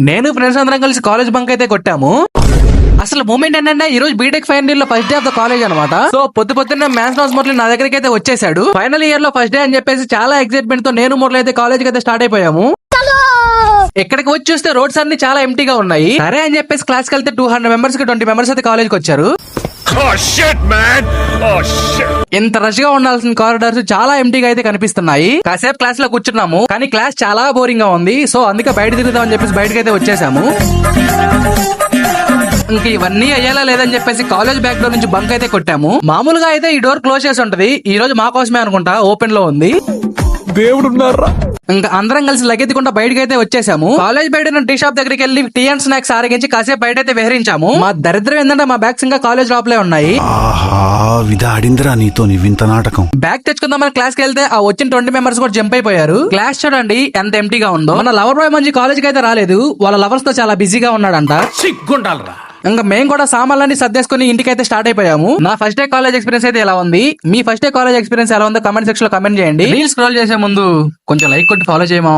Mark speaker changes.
Speaker 1: నేను ఫ్రెండ్స్ అందరం కలిసి కాలేజ్ బంక్ అయితే కొట్టాము. అసలు మూమెంట్ ఏంటంటే ఈ రోజు బీటెక్ ఫైనల్ ఇయర్ లో first day of the college అనమాట. సో పొద్దున్నే మ్యాథ్స్ నోట్స్ మురళి నా దగ్గరికి అయితే వచ్చేసాడు. ఫైనల్ ఇయర్ లో ఫస్ట్ డే అని చెప్పేసి చాలా ఎక్సైట్మెంట్ తో నేను మురళి అయితే కాలేజ్ కి అయితే స్టార్ట్ అయిపోయాము. ఇక్కడికి వచ్చి చూస్తే రోడ్స్ అన్ని చాలా ఎంటీగా ఉన్నాయి. సరే అని చెప్పేసి క్లాస్ కి వెళ్తే 200 మెంబర్స్ కి 20 మెంబర్స్ అయితే కాలేజ్ కి వచ్చారు. ఇంత రష్ గా ఉండాల్సిన కారిడార్స్ చాలా ఎంటీగా అయితే కనిపిస్తున్నాయి. కాసేపు క్లాస్ లో కూర్చున్నాము కానీ క్లాస్ చాలా బోరింగ్ గా ఉంది. సో అందుకే బయట తిరుగుదాం అని చెప్పేసి బయటకి అయితే వచ్చేసాము. ఇంక ఇవన్నీ అయ్యేలా లేదని చెప్పేసి కాలేజ్ బ్యాక్ డోర్ నుంచి బంక్ అయితే కొట్టాము. మామూలుగా అయితే ఈ డోర్ క్లోజ్ చేసి ఉంటది, ఈ రోజు మా కోసమే అనుకుంటా ఓపెన్ లో ఉంది.
Speaker 2: దేవుడున్నారా.
Speaker 1: ఇంకా అందరం కలిసి లగెత్తుకుంటా బయటకి అయితే వచ్చేసాము. కాలేజ్ బయట టీ షాప్ దగ్గరికి వెళ్ళి టీ అండ్ స్నాక్స్ ఆరగించి కాసేపు బయట అయితే విహరించాము. మా దరిద్రం ఏంటంటే మా బ్యాగ్స్ ఇంకా కాలేజ్ లోపలే ఉన్నాయి.
Speaker 2: విధాడిందిరా నీతో వింత నాటకం.
Speaker 1: బ్యాగ్ తెచ్చుకుందామని క్లాస్ కి వెళ్తే ఆ వచ్చిన 20 మెంబర్స్ కూడా జంప్ అయిపోయారు. క్లాస్ చూడండి ఎంత ఎంటీగా ఉందో. మన లవర్ బాయ్ మంచి కాలేజ్ కి అయితే రాలేదు, వాళ్ళ లవర్స్ తో చాలా బిజీగా ఉన్నాడంట.
Speaker 3: సిగ్గుండాలరా.
Speaker 1: ఇంకా మేము కూడా సామాన్లన్నీ సర్దేసుకుని ఇంటికి అయితే స్టార్ట్ అయిపోయాము. నా ఫస్ట్ డే కాలేజ్ ఎక్స్పీరియన్స్ అయితే ఎలా ఉంది, మీ ఫస్ట్ డే కాలేజ్ ఎక్స్పీరియన్స్ ఎలా ఉందో కమెంట్ సెక్షన్ లో కమెంట్ చేయండి. రీల్ స్క్రోల్ చేసే ముందు కొంచెం లైక్ కొట్టి ఫాలో చేయమా.